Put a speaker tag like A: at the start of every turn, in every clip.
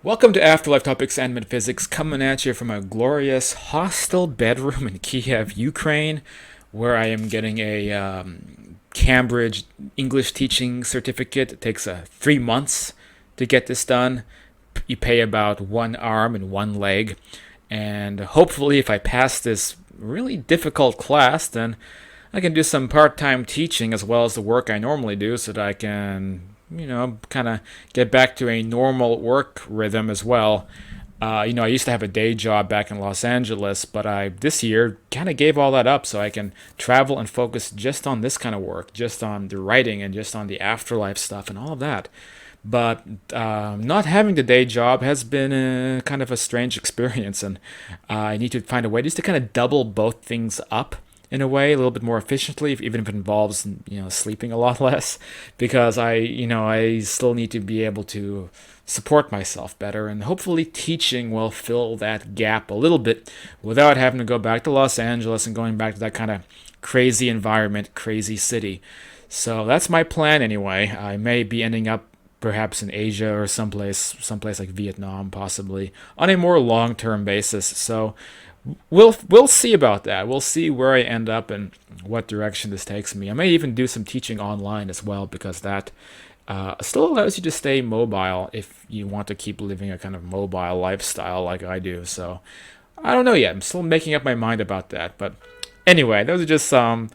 A: Welcome to Afterlife Topics and Metaphysics, coming at you from a glorious hostel bedroom in Kiev, Ukraine, where I am getting a Cambridge English teaching certificate. It takes 3 months to get this done. You pay about one arm and one leg, and hopefully, if I pass this really difficult class, then I can do some part-time teaching as well as the work I normally do, so that I can kind of get back to a normal work rhythm as well. I used to have a day job back in Los Angeles, but I this year kind of gave all that up so I can travel and focus just on this kind of work, just on the writing and just on the afterlife stuff and all of that. But not having the day job has been kind of a strange experience, and I need to find a way just to kind of double both things up in a way, a little bit more efficiently, even if it involves sleeping a lot less, because I still need to be able to support myself better, and hopefully teaching will fill that gap a little bit without having to go back to Los Angeles and going back to that kind of crazy environment, crazy city. So that's my plan anyway. I may be ending up perhaps in Asia or someplace like Vietnam, possibly on a more long-term basis. So we'll see about that. We'll see where I end up and what direction this takes me. I may even do some teaching online as well, because that still allows you to stay mobile if you want to keep living a kind of mobile lifestyle like I do. So I don't know yet. I'm still making up my mind about that. But anyway, those are just some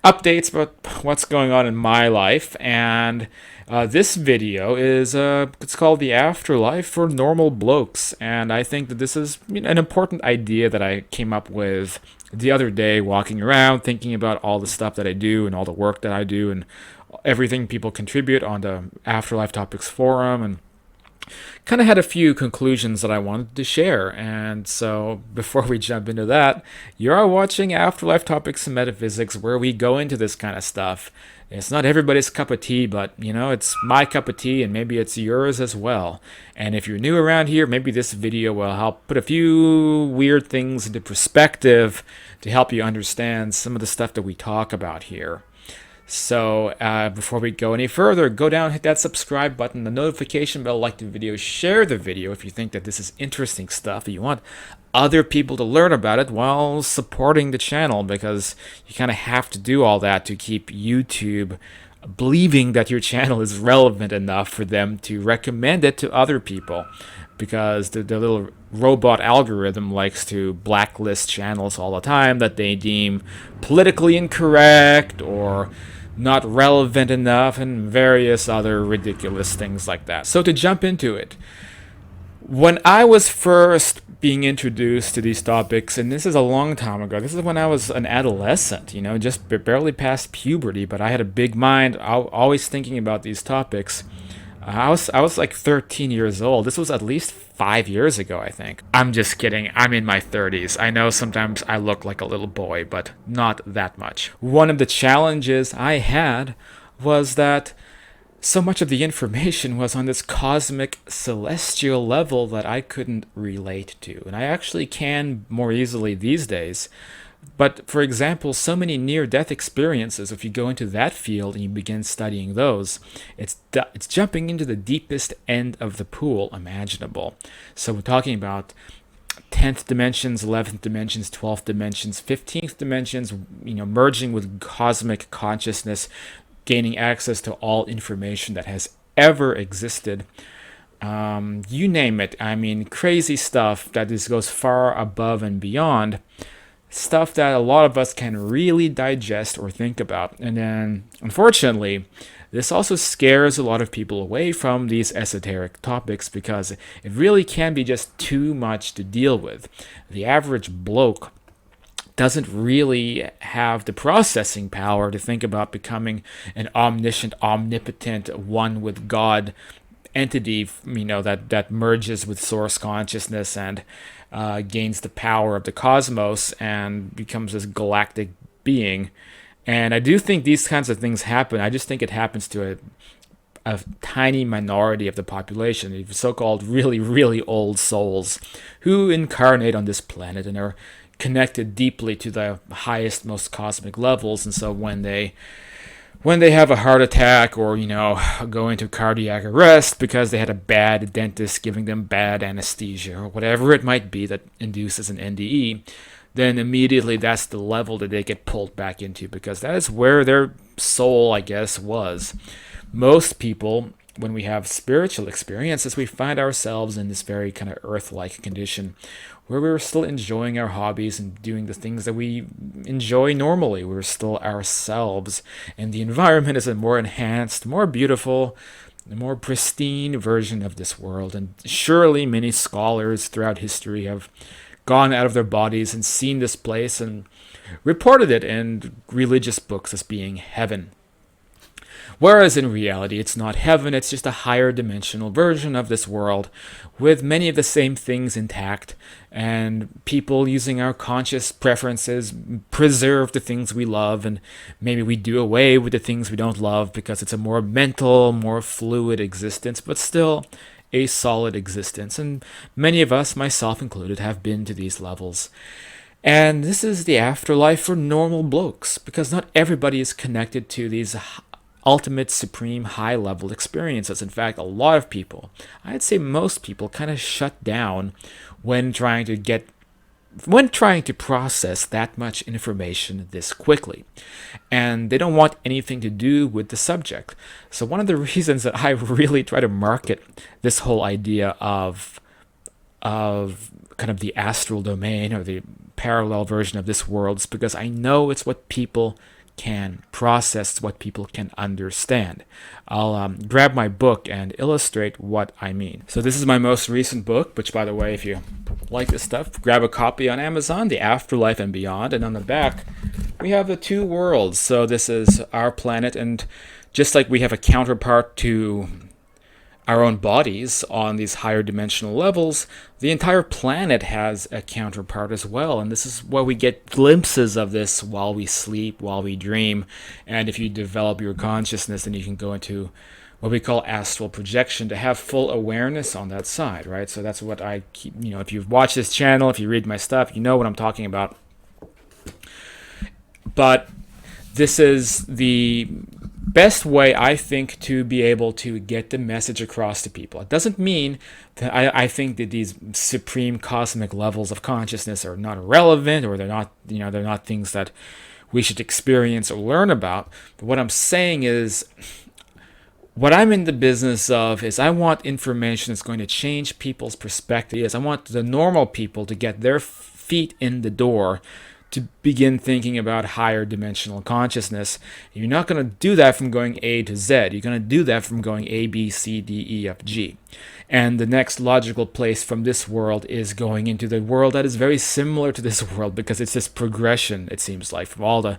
A: updates about what's going on in my life. And this video is it's called The Afterlife for Normal Blokes, and I think that this is an important idea that I came up with the other day, walking around thinking about all the stuff that I do and all the work that I do and everything people contribute on the Afterlife Topics forum, and kind of had a few conclusions that I wanted to share. And so before we jump into that, you are watching Afterlife Topics and Metaphysics, where we go into this kind of stuff. It's not everybody's cup of tea, but it's my cup of tea, and maybe it's yours as well. And if you're new around here, maybe this video will help put a few weird things into perspective to help you understand some of the stuff that we talk about here. So before we go any further, go down, hit that subscribe button, the notification bell, like the video, share the video if you think that this is interesting stuff, and you want other people to learn about it while supporting the channel, because you kind of have to do all that to keep YouTube believing that your channel is relevant enough for them to recommend it to other people, because the little robot algorithm likes to blacklist channels all the time that they deem politically incorrect or not relevant enough, and various other ridiculous things like that. So to jump into it, when I was first being introduced to these topics, and this is a long time ago, this is when I was an adolescent, just barely past puberty, but I had a big mind, always thinking about these topics. I was like 13 years old. This was at least 5 years ago, I think. I'm just kidding. I'm in my 30s. I know sometimes I look like a little boy, but not that much. One of the challenges I had was that so much of the information was on this cosmic celestial level that I couldn't relate to. And I actually can more easily these days. But for example, so many near-death experiences, if you go into that field and you begin studying those, it's jumping into the deepest end of the pool imaginable. So we're talking about 10th dimensions, 11th dimensions, 12th dimensions, 15th dimensions, merging with cosmic consciousness, gaining access to all information that has ever existed. You name it. I mean, crazy stuff that just goes far above and beyond. Stuff that a lot of us can really digest or think about. And then, unfortunately, this also scares a lot of people away from these esoteric topics, because it really can be just too much to deal with. The average bloke doesn't really have the processing power to think about becoming an omniscient, omnipotent, one with God entity, that merges with source consciousness and gains the power of the cosmos and becomes this galactic being. And I do think these kinds of things happen. I just think it happens to a tiny minority of the population, the so-called really, really old souls who incarnate on this planet and are connected deeply to the highest, most cosmic levels. And so when they when they have a heart attack or, go into cardiac arrest because they had a bad dentist giving them bad anesthesia or whatever it might be that induces an NDE, then immediately that's the level that they get pulled back into, because that is where their soul, I guess, was. Most people, when we have spiritual experiences, we find ourselves in this very kind of earth-like condition where we're still enjoying our hobbies and doing the things that we enjoy normally. We're still ourselves, and the environment is a more enhanced, more beautiful, a more pristine version of this world. And surely many scholars throughout history have gone out of their bodies and seen this place and reported it in religious books as being heaven. Whereas in reality, it's not heaven, it's just a higher dimensional version of this world with many of the same things intact, and people using our conscious preferences preserve the things we love, and maybe we do away with the things we don't love because it's a more mental, more fluid existence, but still a solid existence. And many of us, myself included, have been to these levels. And this is the afterlife for normal blokes, because not everybody is connected to these ultimate, supreme, high-level experiences. In fact, a lot of people, I'd say most people, kind of shut down when trying to process that much information this quickly. And they don't want anything to do with the subject. So one of the reasons that I really try to market this whole idea of kind of the astral domain or the parallel version of this world is because I know it's what people can process, what people can understand. I'll grab my book and illustrate what I mean. So this is my most recent book, which, by the way, if you like this stuff, grab a copy on Amazon, The Afterlife and Beyond. And on the back, we have the two worlds. So this is our planet, and just like we have a counterpart to our own bodies on these higher dimensional levels, the entire planet has a counterpart as well. And this is where we get glimpses of this while we sleep, while we dream. And if you develop your consciousness, then you can go into what we call astral projection to have full awareness on that side, right? So that's what I keep, if you've watched this channel, if you read my stuff, you know what I'm talking about. But this is the best way, I think, to be able to get the message across to people. It doesn't mean that I think that these supreme cosmic levels of consciousness are not relevant, or they're not things that we should experience or learn about. But what I'm saying is, what I'm in the business of is I want information that's going to change people's perspectives. I want the normal people to get their feet in the door to begin thinking about higher dimensional consciousness. You're not going to do that from going A to Z. You're going to do that from going A, B, C, D, E, F, G. And the next logical place from this world is going into the world that is very similar to this world, because it's this progression, it seems like, from all the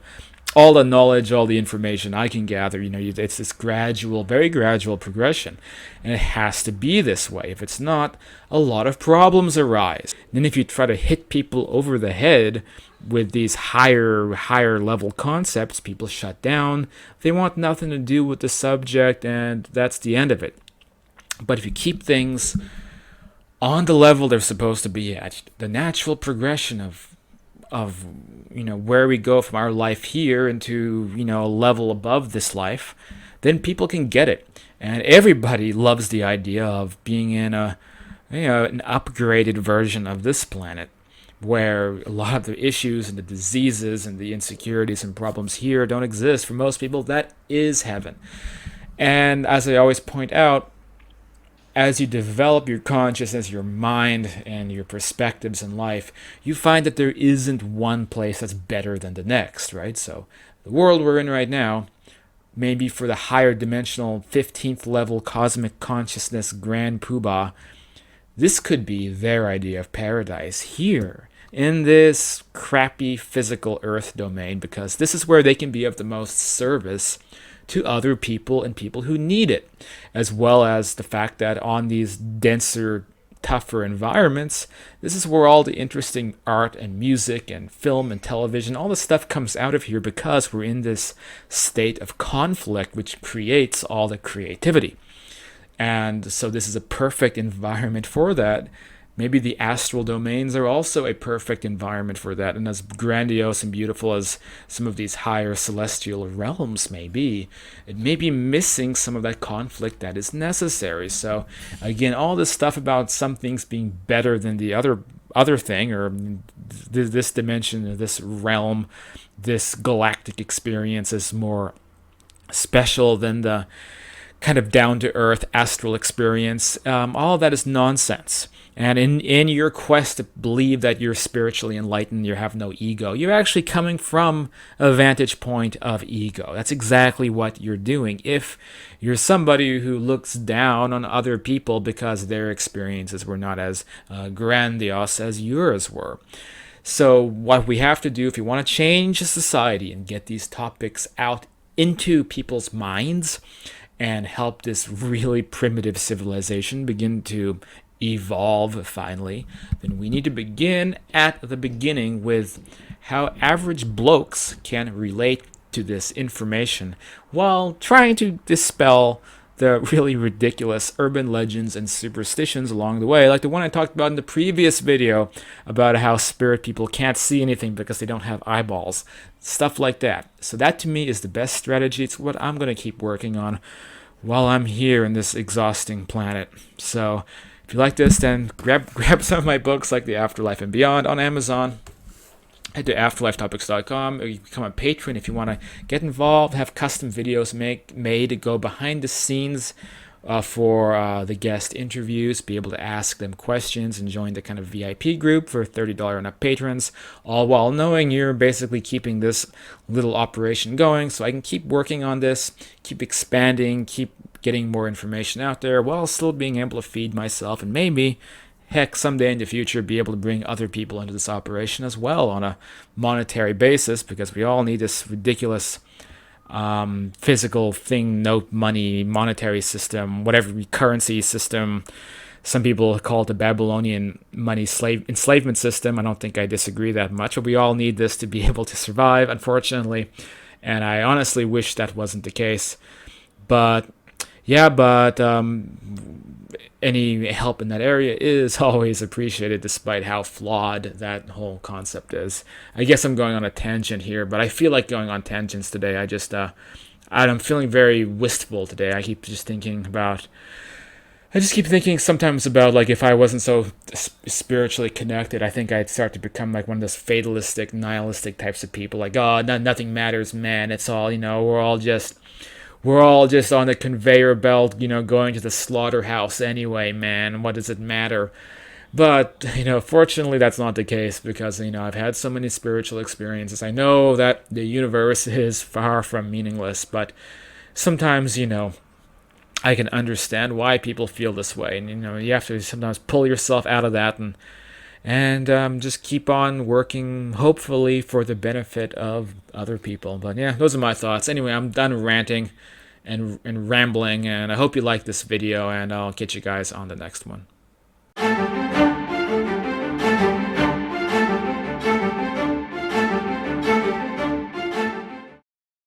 A: knowledge, all the information I can gather. It's this gradual, very gradual progression. And it has to be this way. If it's not, a lot of problems arise. Then if you try to hit people over the head with these higher level concepts, people shut down. They want nothing to do with the subject, and that's the end of it. But if you keep things on the level they're supposed to be at, the natural progression of where we go from our life here into a level above this life, then people can get it. And everybody loves the idea of being in an upgraded version of this planet, where a lot of the issues and the diseases and the insecurities and problems here don't exist. For most people, that is heaven. And as I always point out, as you develop your consciousness, your mind, and your perspectives in life, you find that there isn't one place that's better than the next, right? So the world we're in right now, maybe for the higher dimensional 15th level cosmic consciousness grand poobah, this could be their idea of paradise here in this crappy physical earth domain, because this is where they can be of the most service to other people and people who need it, as well as the fact that on these denser, tougher environments, this is where all the interesting art and music and film and television, all the stuff comes out of here, because we're in this state of conflict which creates all the creativity. And so this is a perfect environment for that. maybe the astral domains are also a perfect environment for that. And as grandiose and beautiful as some of these higher celestial realms may be, it may be missing some of that conflict that is necessary. So again, all this stuff about some things being better than the other thing, or this dimension, this realm, this galactic experience is more special than the kind of down-to-earth astral experience. All of that is nonsense. And in your quest to believe that you're spiritually enlightened, you have no ego, you're actually coming from a vantage point of ego. That's exactly what you're doing. If you're somebody who looks down on other people because their experiences were not as grandiose as yours were. So what we have to do if we want to change society and get these topics out into people's minds and help this really primitive civilization begin to evolve finally, then we need to begin at the beginning with how average blokes can relate to this information while trying to dispel the really ridiculous urban legends and superstitions along the way, like the one I talked about in the previous video about how spirit people can't see anything because they don't have eyeballs. Stuff like that. So that to me is the best strategy. It's what I'm going to keep working on while I'm here in this exhausting planet. So if you like this, then grab some of my books like The Afterlife and Beyond on Amazon. Head to afterlifetopics.com, or you become a patron if you want to get involved, have custom videos made to go behind the scenes for the guest interviews, be able to ask them questions and join the kind of VIP group for $30 and up patrons, all while knowing you're basically keeping this little operation going so I can keep working on this, keep expanding, keep getting more information out there while still being able to feed myself and maybe, heck, someday in the future be able to bring other people into this operation as well on a monetary basis, because we all need this ridiculous physical thing, note money, monetary system, whatever currency system. Some people call it the Babylonian money enslavement system. I don't think I disagree that much, but we all need this to be able to survive, unfortunately. And I honestly wish that wasn't the case. But any help in that area is always appreciated, despite how flawed that whole concept is. I guess I'm going on a tangent here, but I feel like going on tangents today. I'm feeling very wistful today. I keep thinking sometimes about, like, if I wasn't so spiritually connected, I think I'd start to become like one of those fatalistic, nihilistic types of people. Like, oh, nothing matters, man. It's all, we're all just on the conveyor belt, going to the slaughterhouse anyway, man. What does it matter? But, fortunately that's not the case, because, I've had so many spiritual experiences. I know that the universe is far from meaningless, but sometimes, I can understand why people feel this way. And, you have to sometimes pull yourself out of that and just keep on working, hopefully for the benefit of other people. But yeah, those are my thoughts. Anyway, I'm done ranting and rambling, and I hope you like this video, and I'll catch you guys on the next one.